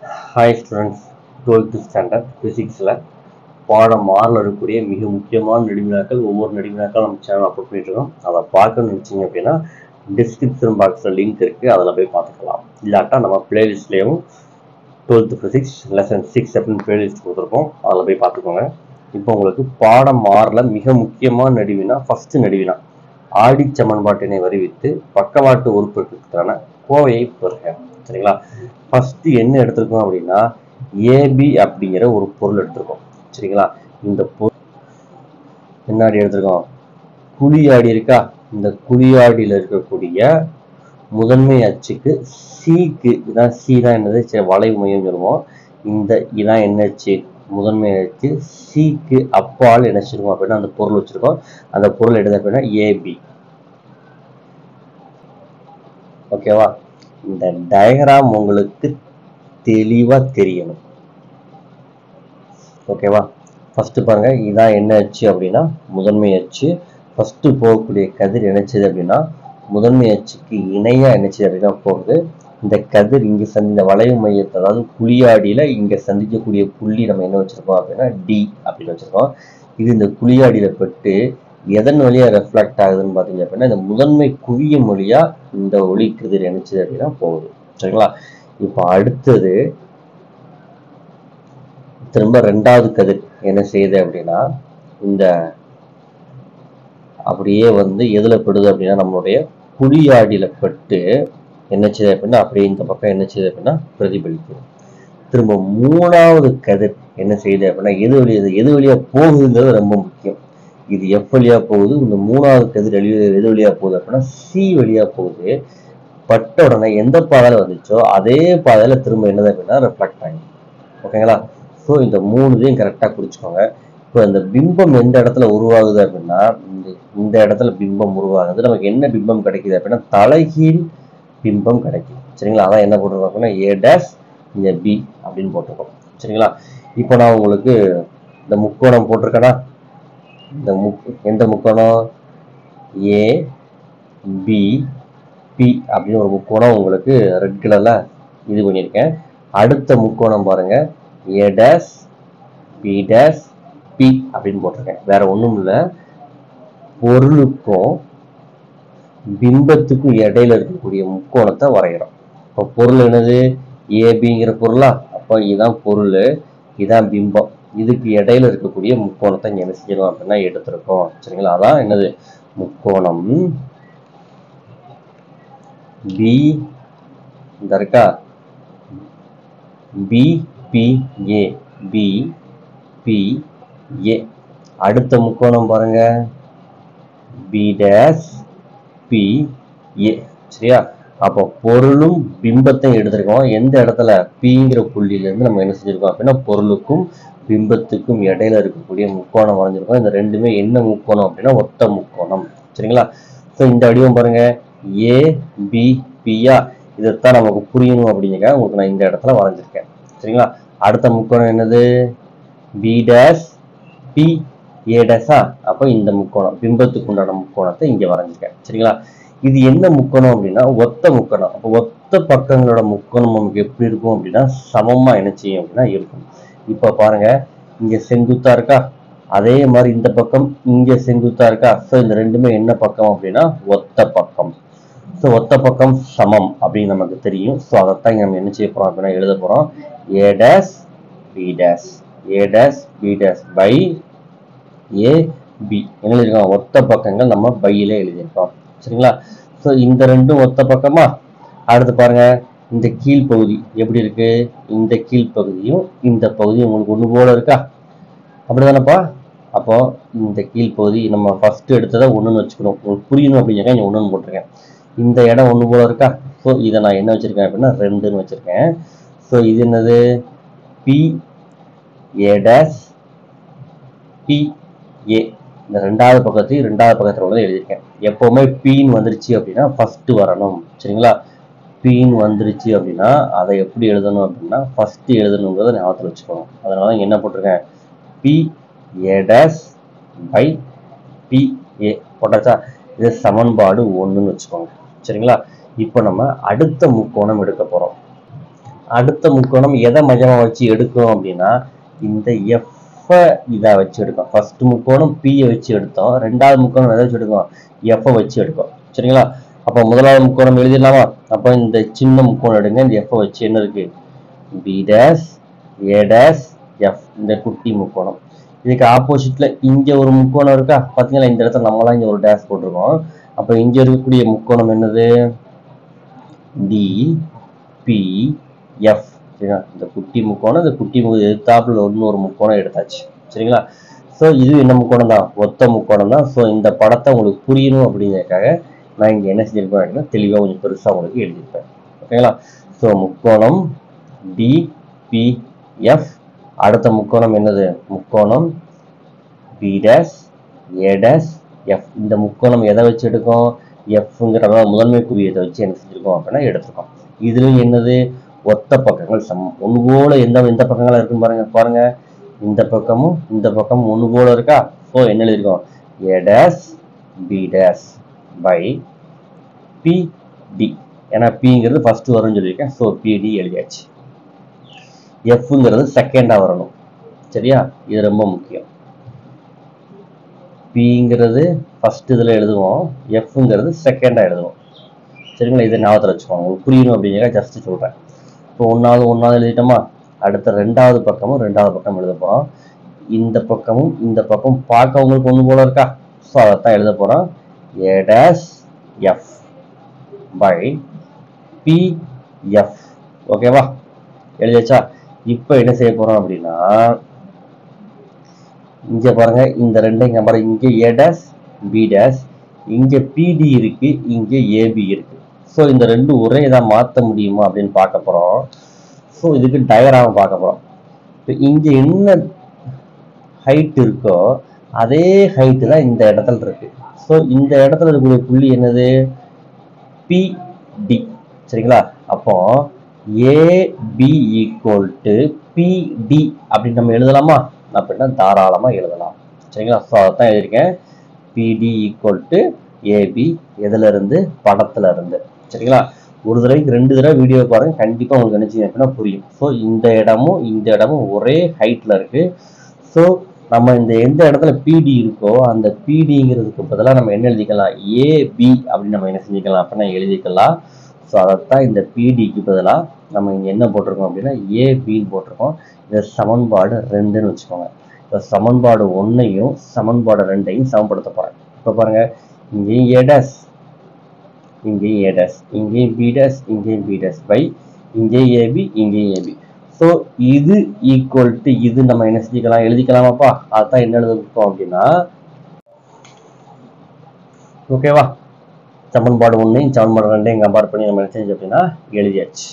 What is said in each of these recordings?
Hi students, 12th standard physicsல பாடம் 6ல் இருக்கக்கூடிய மிக முக்கியமான நெடுவினாக்கள் ஒவ்வொரு நெடுவினாக்கள் நம்ம சேனல் அப்லோட் பண்ணிட்டு இருக்கோம். அதை பார்க்கணும்னு நினைச்சீங்க அப்படின்னா டிஸ்கிரிப்ஷன் பாக்ஸில் லிங்க் இருக்குது, அதில் போய் பார்த்துக்கலாம். இல்லாட்டா நம்ம பிளேலிஸ்ட்லேயும் 12th physics lesson 6 அப்படின்னு பிளேலிஸ்ட் கொடுத்துருக்கோம், அதில் போய் பார்த்துக்கோங்க. இப்போ உங்களுக்கு பாடம் 6ல் மிக முக்கியமான நெடுவினா ஃபர்ஸ்ட் நெடுவினா ஆடி சமன்பாட்டினை வருவித்து பக்கவாட்டு உறுப்புக்கான கோவையை பெறுக. சரிங்களா? ஃபர்ஸ்ட் என்ன எடுத்திருக்கோம் அப்படின்னா ஏபி அப்படிங்கிற ஒரு பொருள் எடுத்திருக்கோம். சரிங்களா? இந்த பொருள் என்னாடி எடுத்திருக்கோம், குழியாடி இருக்கா, இந்த குழியாடியில் இருக்கக்கூடிய முதன்மை அச்சுக்கு சிக்கு இதான், சி தான் என்னது, சரி வளைவு மையம் சொல்லுவோம். இந்த இதான் என்ன அச்சு, முதன்மை அச்சு. சிக்கு அப்பால் என்ன வச்சிருக்கோம் அப்படின்னா அந்த பொருள் வச்சிருக்கோம். அந்த பொருள் எடுத்த அப்படின்னா ஏபி. ஓகேவா? இந்த டயக்ராம் உங்களுக்கு தெளிவா தெரியணும். ஓகேவா? ஃபர்ஸ்ட் பாருங்க, இதான் என்ன அச்சு அப்படின்னா முதன்மை அச்சு. ஃபர்ஸ்ட் போகக்கூடிய கதிர் என்னச்சது அப்படின்னா முதன்மை அச்சுக்கு இணையா என்னச்சது அப்படின்னா போகுது. இந்த கதிர் இங்க இந்த வளைவு மையத்தை, அதாவது குழியாடியில இங்க சந்திக்கக்கூடிய புள்ளி நம்ம என்ன வச்சிருக்கோம் அப்படின்னா டி அப்படின்னு வச்சிருக்கோம். இது இந்த குழியாடியில பட்டு எதன் வழியா ரெஃப்ளெக்ட் ஆகுதுன்னு பாத்தீங்க அப்படின்னா இந்த முதன்மை குவியம் வழியா இந்த ஒளி கதிர் என்னச்சது அப்படின்னா போகுது. சரிங்களா? இப்போ அடுத்தது திரும்ப ரெண்டாவது கதிர் என்ன செய்யுது அப்படின்னா இந்த அப்படியே வந்து எதுல படுது அப்படின்னா நம்மளுடைய குழியாடியில பட்டு என்ன செய்யுது அப்படின்னா அப்படியே இந்த பக்கம் என்ன செய்யுது அப்படின்னா பிரதிபலிக்குது. திரும்ப மூணாவது கதிர் என்ன செய்யுது அப்படின்னா எது வழியா போகுதுங்கிறது ரொம்ப முக்கியம். இது எஃப் வழியா போகுது. இந்த மூணாவது கதிர் எது வழியா போகுது அப்படின்னா சி வழியா போகுது. பட்ட உடனே எந்த பாதையில வந்துச்சோ அதே பாதையில திரும்ப என்னது அப்படின்னா ரிஃப்ளெக்ட் ஆகும். ஓகேங்களா? ஸோ இந்த மூணுதையும் கரெக்டாக குறிச்சுக்கோங்க. இப்போ இந்த பிம்பம் எந்த இடத்துல உருவாகுது அப்படின்னா இந்த இடத்துல பிம்பம் உருவாகுது. நமக்கு என்ன பிம்பம் கிடைக்குது அப்படின்னா தலைகீழ் பிம்பம் கிடைக்கும். சரிங்களா? அதான் என்ன போட்டிருக்கோம் அப்படின்னா ஏ டேஷ் இங்க பி அப்படின்னு போட்டிருக்கோம். சரிங்களா? இப்போ நான் உங்களுக்கு இந்த முக்கோணம் போட்டிருக்கேன்னா, இந்த எந்த முக்கோணம், ஏ பி பி அப்படின்னு ஒரு முக்கோணம் உங்களுக்கு ரெட் கலர்ல இது பண்ணியிருக்கேன். அடுத்த முக்கோணம் பாருங்க, A dash B dash B அப்படின்னு போட்டிருக்கேன். வேற ஒண்ணும் இல்லை, பொருளுக்கும் பிம்பத்துக்கும் இடையில இருக்கக்கூடிய முக்கோணத்தை வரைகிறோம். இப்போ பொருள் என்னது, ஏபிங்கிற பொருளா, அப்போ இதுதான் பொருள், இதான் பிம்பம். இதுக்கு இடையில இருக்கக்கூடிய முக்கோணத்தை இங்க என்ன செய்யணும் அப்படின்னா எடுத்திருக்கோம். சரிங்களா? அதான் என்னது முக்கோணம் பி, இந்த இருக்கா பிபிஏ, பிபிஏ. அடுத்த முக்கோணம் பாருங்க பி டேஷ் பிஏ. சரியா? அப்போ பொருளும் பிம்பத்தையும் எடுத்திருக்கோம். எந்த இடத்துல, பிங்கிற புள்ளியில இருந்து நம்ம என்ன செஞ்சிருக்கோம் அப்படின்னா பொருளுக்கும் பிம்பத்துக்கும் இடையில இருக்கக்கூடிய முக்கோணம் வரைஞ்சிருக்கோம். இந்த ரெண்டுமே என்ன முக்கோணம் அப்படின்னா ஒத்த முக்கோணம். சரிங்களா? ஸோ இந்த வடிவம் பாருங்க, ஏ பி பியா, இதைத்தான் நமக்கு புரியணும் அப்படிங்க உங்களுக்கு நான் இந்த இடத்துல வரைஞ்சிருக்கேன். சரிங்களா? அடுத்த முக்கோணம் என்னது, பி டேஷ் பி ஏ டேஷா, அப்போ இந்த முக்கோணம் பிம்பத்துக்கு உண்டான முக்கோணத்தை இங்க வரைஞ்சிருக்கேன். சரிங்களா? இது என்ன முக்கோணம் அப்படின்னா ஒத்த முக்கோணம். அப்போ ஒத்த பக்கங்களோட முக்கோணம் நமக்கு எப்படி இருக்கும் அப்படின்னா சமமா என்ன செய்யும் அப்படின்னா இருக்கும். இப்ப பாருங்க, இங்க செங்குத்தா இருக்கா, அதே மாதிரி இந்த பக்கம் இங்க செங்குத்தா இருக்கா. ஸோ இந்த ரெண்டுமே என்ன பக்கம் அப்படின்னா ஒத்த பக்கம். ஸோ ஒத்த பக்கம் சமம் அப்படின்னு நமக்கு தெரியும். ஸோ அதைத்தான் நம்ம என்ன செய்ய போறோம் அப்படின்னா எழுத போறோம், A dash B dash, A dash B dash by A B. என்ன எழுதிருக்கோம், ஒத்த பக்கங்கள் நம்ம பையில எழுதியிருக்கோம். சரிங்களா? ஸோ இந்த ரெண்டும் ஒத்த பக்கமா. அடுத்து பாருங்க, இந்த கீழ்ப்பகுதி எப்படி இருக்கு, இந்த கீழ்ப்பகுதியும் இந்த பகுதியும் உங்களுக்கு ஒன்று போல இருக்கா, அப்படிதானப்பா? அப்போ இந்த கீழ்ப்பகுதி நம்ம ஃபர்ஸ்ட் எடுத்ததை ஒன்றுன்னு வச்சுக்கணும், உங்களுக்கு புரியணும் அப்படிங்கிறேன் இங்கே ஒன்றுன்னு போட்டிருக்கேன். இந்த இடம் ஒன்று போல இருக்கா. ஸோ இதை நான் என்ன வச்சிருக்கேன் அப்படின்னா ரெண்டுன்னு வச்சிருக்கேன். ஸோ இது என்னது, B A dash B A. இந்த ரெண்டாவது பக்கத்துல உள்ளதை எழுதியிருக்கேன். எப்பவுமே பீன் வந்துருச்சு அப்படின்னா ஃபர்ஸ்ட் வரணும். சரிங்களா? பீன் வந்துருச்சு அப்படின்னா அதை எப்படி எழுதணும் அப்படின்னா ஃபர்ஸ்ட் எழுதணுங்கிறத ஞாபகத்தில் வச்சுக்கோங்க. அதனால என்ன போட்டிருக்கேன், B A dash by B A போட்டாச்சா. இது சமன்பாடு 1ன்னு வச்சுக்கோங்க. சரிங்களா? இப்போ நம்ம அடுத்த முக்கோணம் எடுக்க போறோம். அடுத்த முக்கோணம் எதை மையமா வச்சு எடுக்கும் அப்படின்னா இந்த எஃப் இதை வச்சு எடுக்கும். ஃபர்ஸ்ட் முக்கோணம் பியை வச்சு எடுத்தோம், ரெண்டாவது முக்கோணம் எதை வச்சு எடுக்கும், எஃப் வச்சு எடுக்கும். சரிங்களா? அப்போ முதலாவது முக்கோணம் எழுதிடலாமா? அப்போ இந்த சின்ன முக்கோணம் எடுங்க, இந்த எஃப் வச்சு என்ன இருக்கு, B dash A dash F, இந்த குட்டி முக்கோணம். இதுக்கு ஆப்போசிட்ல இங்க ஒரு முக்கோணம் இருக்கா பாத்தீங்களா, இந்த இடத்துல நம்மளாம் இங்க ஒரு டேஷ் போட்டிருக்கோம். அப்ப இங்க இருக்கக்கூடிய முக்கோணம் என்னது, டி பி எஃப். சரிங்களா? இந்த குட்டி முக்கோணம், இந்த குட்டி எதிர்த்தாப்புல இன்னொரு முக்கோணம் எடுத்தாச்சு. சரிங்களா? ஸோ இது என்ன முக்கோணம் தான், ஒத்த முக்கோணம் தான். ஸோ இந்த படத்தை உங்களுக்கு புரியணும் அப்படிங்கிறதுக்காக நான் இங்க என்ன செஞ்சிருப்பேன் அப்படின்னா தெளிவாக கொஞ்சம் பெருசா உங்களுக்கு எழுதியிருப்பேன். ஓகேங்களா? ஸோ முக்கோணம் டி பி எஃப், அடுத்த முக்கோணம் என்னது, முக்கோணம் B dash A dash F. இந்த முக்கோணம் எதை வச்சு எடுக்கும், எஃப்ங்கிற முதன்மை குவியத்தை வச்சு என்ன செஞ்சிருக்கோம் அப்படின்னா எடுத்துருக்கோம். இதுலயும் என்னது, ஒத்த பக்கங்கள் சமம். ஒன்று போல எந்த பக்கங்களா இருக்குன்னு பாருங்க. பாருங்க, இந்த பக்கமும் இந்த பக்கமும் ஒன்று போல இருக்கா. ஸோ என்ன எழுதிருக்கோம், A dash B dash by B D. ஏன்னா பிங்கிறது ஃபர்ஸ்ட் வரும்னு சொல்லியிருக்கேன். ஸோ பிடி எழுதியாச்சு. எஃப்ங்கிறது செகண்டா வரணும். சரியா? இது ரொம்ப முக்கியம். பிங்கிறது ஃபர்ஸ்ட் இதுல எழுதுவோம், எஃப்ங்கிறது செகண்டா எழுதுவோம். சரிங்களா? இதை ஞாபகத்தில் வச்சுக்கோங்க, உங்களுக்கு புரியணும் அப்படிங்கிற ஜஸ்ட் சொல்றேன். இப்போ ஒன்னாவது எழுதிட்டோமா, அடுத்த ரெண்டாவது பக்கம் எழுத போறோம். இந்த பக்கமும் இந்த பக்கம் பார்க்க உங்களுக்கு ஒன்று போல இருக்கா. ஸோ அதைத்தான் எழுத போறோம், A dash F by B F. ஓகேவா? எழுதியாச்சா? இப்போ என்ன செய்ய போறோம் அப்படின்னா, இங்க பாருங்க, இந்த ரெண்டையும் பாருங்க, இங்க ஏ டேஷ் பி டேஷ், இங்க பிடி இருக்கு, இங்க ஏபி இருக்கு. ஸோ இந்த ரெண்டும் ஒரே இதாக மாற்ற முடியுமா அப்படின்னு பார்க்க போறோம். ஸோ இதுக்கு டயக்ராம் பார்க்க போறோம். இப்போ இங்க என்ன ஹைட் இருக்கோ அதே ஹைட் தான் இந்த இடத்துல இருக்கு. ஸோ இந்த இடத்துல இருக்கக்கூடிய புள்ளி என்னது, பிடி. சரிங்களா? அப்போ ஏபி ஈக்குவல் டு பிடி அப்படின்னு நம்ம எழுதலாமா அப்படின்னா தாராளமா எழுதலாம். சரிங்களா? ஸோ அதான் எழுதியிருக்கேன், பிடி ஈக்குவல் டு ஏபி. எதுல இருந்து, படத்துல இருந்து. சரிங்களா? ஒரு தடவைக்கு 2 தடவை வீடியோ பாருங்க, கண்டிப்பா உங்களுக்கு நினைச்சீங்க அப்படின்னா புரியும். ஸோ இந்த இடமும் ஒரே ஹைட்ல இருக்கு. ஸோ நம்ம இந்த எந்த இடத்துல பிடி இருக்கோ அந்த பிடிங்கிறதுக்கு பதிலாக நம்ம என்ன எழுதிக்கலாம், ஏபி அப்படின்னு நம்ம என்ன செஞ்சுக்கலாம் அப்படின்னா எழுதிக்கலாம். ஸோ அதைத்தான் இந்த பிடிக்கு பதிலாக நம்ம இங்கே என்ன போட்டிருக்கோம் அப்படின்னா ஏபின்னு போட்டிருக்கோம். இந்த சமன்பாடு 2ன்னு வச்சுக்கோங்க. இப்போ சமன்பாடு 1ஐயும் சமன்பாடு 2ஐயும் சமப்படுத்த போறேன். இப்போ பாருங்க, இங்கேயும் ஏ டேஷ், இங்கேயும் ஏ டேஷ், இங்கேயும் பி டேஷ், இங்கேயும் பி டேஷ் பை இங்கேயும் ஏபி, இங்கேயும் ஏபி. ஸோ இது ஈக்குவல் டு இது நம்ம என்ன செஞ்சுக்கலாம், எழுதிக்கலாமாப்பா. அதுதான் என்ன எழுதிருக்கோம் அப்படின்னா, ஓகேவா, சமன்பாடு 1ஐயும் சமன்பாடு 2ஐயும் கம்பேர் பண்ணி நம்ம என்ன செஞ்சோம் அப்படின்னா எழுதியாச்சு.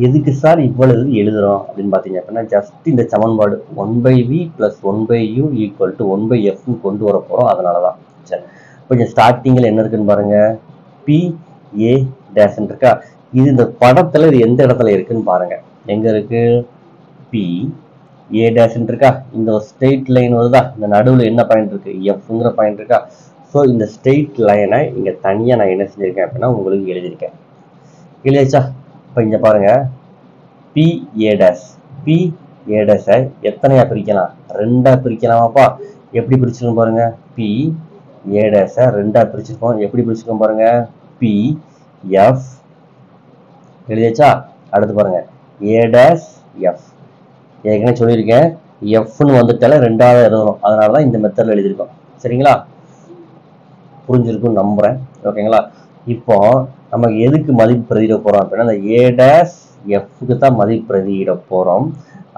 எதுக்கு சார் இவ்வளவு எழுதுறோம் அப்படின்னு பார்த்தீங்க அப்படின்னா, ஜஸ்ட் இந்த சமன்பாடு 1/v + 1/u = 1/f கொண்டு வர போறோம். அதனால தான். சரி, கொஞ்சம் ஸ்டார்டிங்கில் என்ன இருக்குன்னு பாருங்க, பி ஏ டேஷ் இருக்கா. இது இந்த படத்துல இது எந்த இடத்துல இருக்குன்னு பாருங்க. எங்க இருக்கு, பி ஏ டேஷ் இருக்கா. இந்த ஸ்ட்ரெயிட் லைன் வருதா, இந்த நடுவில் என்ன பாயிண்ட் இருக்கு, எஃப்ங்கிற பாயிண்ட் இருக்கா. ஸோ இந்த ஸ்ட்ரெயிட் லைனை இங்க தனியா நான் என்ன செஞ்சிருக்கேன் அப்படின்னா உங்களுக்கு எழுதியிருக்கேன். எழுதியாச்சா? இப்போ இங்க பாருங்க, பி ஏ டேஷை எத்தனையா பிரிக்கலாம், 2ஆ பிரிக்கலாமாப்பா. எப்படி பிரிச்சிருக்கோம் பாருங்க, பி ஏ டேஷை 2ஆ பிரிச்சிருக்கோம். எப்படி பிரிச்சிருக்கோம் பாருங்க, பி எஃப். எழுதியாச்சா? அடுத்து பாருங்க, ஏ டேஷ் எஃப். ஏற்கனவே சொல்லியிருக்கேன், எஃப்னு வந்துட்டால 2ஆவது எழுதணும். அதனாலதான் இந்த மெத்தட்ல எழுதியிருக்கோம். சரிங்களா? புரிஞ்சிருக்குன்னு நம்புறேன். ஓகேங்களா? இப்போ நம்ம எதுக்கு மதிப்பு பிரதியிட போறோம் அப்படின்னா, அந்த ஏ டேஷ் எஃப்க்கு தான் மதிப்பு பிரதியிட போறோம்.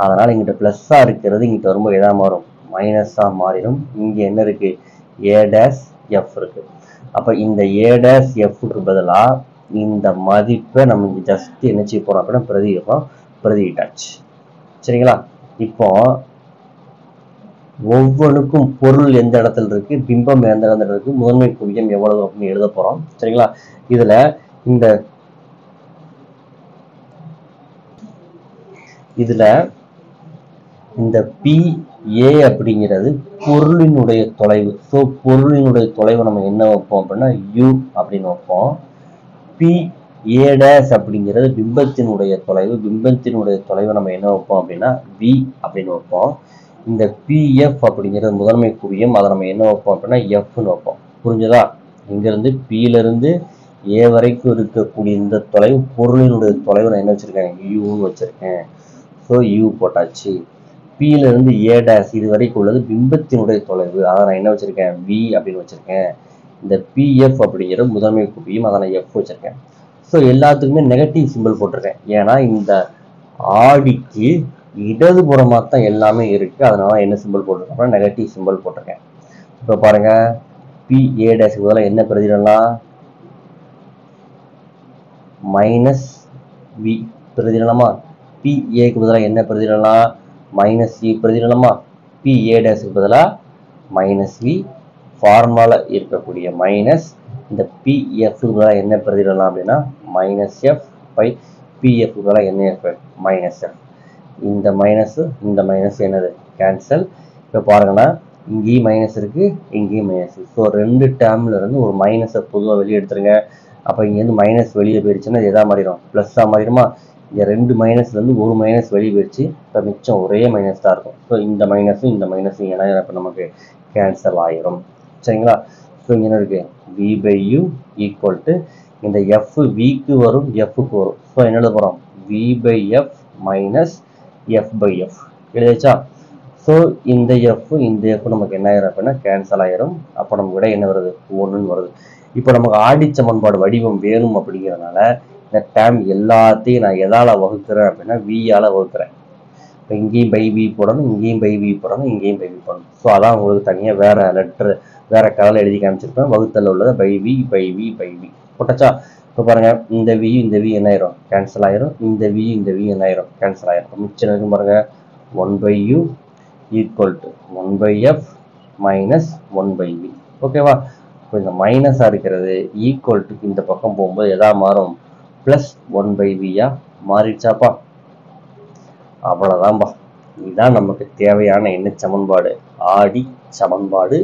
அதனால இங்கிட்ட பிளஸ்ஸா இருக்கிறது இங்கிட்ட வரும்போது எதா மாறும், மைனஸா மாறிடும். இங்க என்ன இருக்கு, ஏ டேஷ் எஃப் இருக்கு. அப்ப இந்த ஏ டேஷ் எஃப்க்கு பதிலா இந்த மதிப்பை நம்ம இங்க ஜஸ்ட் என்ன செய்ய போறோம் அப்படின்னா பிரதியிடுறோம். பிரதியிட்டாச்சு. சரிங்களா? இப்போ ஒவ்வொன்றுக்கும் பொருள் எந்த இடத்துல இருக்கு, பிம்பம் எந்த இடத்துல இருக்கு, முதன்மை குவியம் எவ்வளவு அப்படின்னு எழுத போறோம். சரிங்களா? இதுல இந்த பி ஏ அப்படிங்கிறது பொருளினுடைய தொலைவு. ஸோ பொருளினுடைய தொலைவை நம்ம என்ன வைப்போம் அப்படின்னா யூ அப்படின்னு வைப்போம். பி ஏ டேஷ் அப்படிங்கிறது பிம்பத்தினுடைய தொலைவு. பிம்பத்தினுடைய தொலைவை நம்ம என்ன வைப்போம் அப்படின்னா வி அப்படின்னு வைப்போம். இந்த பிஎஃப் அப்படிங்கிறது முதன்மை குவியம், அதை நம்ம என்ன வைப்போம் அப்படின்னா எஃப்னு வைப்போம். புரிஞ்சதா? இங்கிருந்து பியிலிருந்து ஏ வரைக்கும் இருக்கக்கூடிய இந்த தொலைவு பொருளினுடைய தொலைவு நான் என்ன வச்சிருக்கேன் யூன்னு வச்சிருக்கேன். ஸோ யூ போட்டாச்சு. பியிலிருந்து ஏ டேஷ் இது வரைக்கும் உள்ளது பிம்பத்தினுடைய தொலைவு, அதை நான் என்ன வச்சிருக்கேன் வி அப்படின்னு வச்சிருக்கேன். இந்த பிஎஃப் அப்படிங்கிற முதன்மை குவியம், அதை நான் எஃப் வச்சிருக்கேன். ஸோ எல்லாத்துக்குமே நெகட்டிவ் சிம்பிள் போட்டிருக்கேன். ஏன்னா இந்த ஆடிக்கு இடதுபுறமாக தான் எல்லாமே இருக்கு, அதனால என்ன சிம்பிள் போட்டிருக்கேன் நெகட்டிவ் சிம்பிள் போட்டிருக்கேன். இப்போ பாருங்க பி ஏ டேஷுக்கு பதிலாக என்ன பிரதிடலாம் மைனஸ் வி பிரதிடலாமா. பி ஏக்கு பதிலாக என்ன பிரதிடலாம் மைனஸ் வி பிரதிடலாமா. பி ஏ டேஷுக்கு பதிலாக மைனஸ் வி, ஃபார்முலால இருக்கக்கூடிய மைனஸ். இந்த பிஎஃப்க்கு பதிலாக என்ன பிரதிடலாம் அப்படின்னா மைனஸ் எஃப் பை பிஎஃப்க்கு பதிலாக என்ன எஃப் மைனஸ் எஃப். இந்த மைனஸ் இந்த மைனஸ் என்னது கேன்சல். இப்போ பாருங்கன்னா இங்கேயும் மைனஸ் இருக்கு, இங்கேயும் மைனஸ். ஸோ ரெண்டு டேர்ம்ல இருந்து ஒரு மைனஸை பொதுவாக வெளியே எடுத்துருங்க. அப்போ இங்கேருந்து மைனஸ் வெளியே போயிடுச்சுன்னா எதா மாறிடும் ப்ளஸ்ஸாக மாறிடுமா. இங்கே ரெண்டு மைனஸ்லேருந்து ஒரு மைனஸ் வெளியே போயிடுச்சு, இப்போ மிச்சம் ஒரே மைனஸ் தான் இருக்கும். ஸோ இந்த மைனஸும் இந்த மைனஸும் ஏன்னா இப்போ நமக்கு கேன்சல் ஆயிரும். சரிங்களா? ஸோ இங்கே என்ன இருக்கு V by U equal to இந்த எஃப் விக்கு வரும் எஃப்க்கு வரும். ஸோ என்ன எழுத போகிறோம் V by F minus F by F எழுதிச்சா. ஸோ இந்த எஃப் இந்த எஃப் நமக்கு என்ன ஆயிரும் அப்படின்னா கேன்சல் ஆயிரும். அப்போ நம்ம விட என்ன வருது 1ன்னு வருது. இப்போ நமக்கு ஆடி சமன்பாடு வடிவம் வேணும் அப்படிங்கிறதுனால இந்த டேம் எல்லாத்தையும் நான் எதால வகுக்கிறேன் அப்படின்னா வியால வகுக்கிறேன். இப்போ இங்கேயும் பை வி போடணும், இங்கேயும் பை வி போடணும், இங்கேயும் பை வி போடணும். ஸோ அதான் உங்களுக்கு தனியாக வேற லெட்டர் வேற கலரில் எழுதி காமிச்சிருப்பேன். வகுத்தல உள்ளது by V by V by V போட்டாச்சா. இப்போ பாருங்க இந்த வி என்ன ஆயிரும் கேன்சல் ஆயிரும், இந்த வி என்ன ஆயிரும் கேன்சல் ஆயிரும். மிச்சம் இருக்கும் பாருங்க 1 by U equal to 1 by F minus 1 by V. ஓகேவா? இப்போ இந்த மைனஸாக இருக்கிறது ஈக்குவல் டு இந்த பக்கம் போகும்போது எதா மாறும் ப்ளஸ் 1 பை வியா மாறிடுச்சாப்பா. அவ்வளோதான்பா. இதுதான் நமக்கு தேவையான என்ன சமன்பாடு ஆடி சமன்பாடு.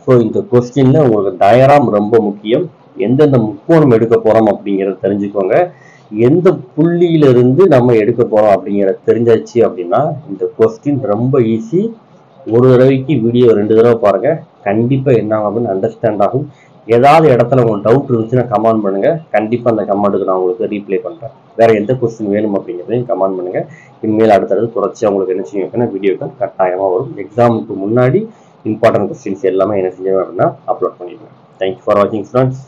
ஸோ இந்த கொஸ்டின்ல உங்களுக்கு டயராம் ரொம்ப முக்கியம். எந்தெந்த முக்கோணம் எடுக்க போறோம் அப்படிங்கிறத தெரிஞ்சுக்கோங்க. எந்த புள்ளியிலிருந்து நம்ம எடுக்க போறோம் அப்படிங்கிறத தெரிஞ்சாச்சு அப்படின்னா இந்த கொஸ்டின் ரொம்ப ஈஸி. ஒரு தடவைக்கு வீடியோ 2 தடவை பாருங்க, கண்டிப்பா என்ன ஆகும் அப்படின்னு அண்டர்ஸ்டாண்ட் ஆகும். ஏதாவது இடத்துல உங்களுக்கு டவுட் இருந்துச்சுன்னா கமெண்ட் பண்ணுங்க, கண்டிப்பா அந்த கமெண்ட்டுக்கு நான் உங்களுக்கு ரீப்ளை பண்றேன். வேற எந்த கொஸ்டின் வேணும் அப்படிங்கிறதையும் கமெண்ட் பண்ணுங்க. இனிமேல் அடுத்தது தொடர்ச்சியாக உங்களுக்கு என்ன செய்யும் அப்படின்னா வீடியோக்கள் கட்டாயமா வரும். எக்ஸாமுக்கு முன்னாடி இம்பார்ட்டன்ட் கொஸ்டின்ஸ் எல்லாமே என்ன செஞ்சேன் அப்படின்னா அப்லோட் பண்ணிடுவேன். தேங்க்யூ ஃபார் வாட்சிங் ஸ்டூடெண்ட்ஸ்.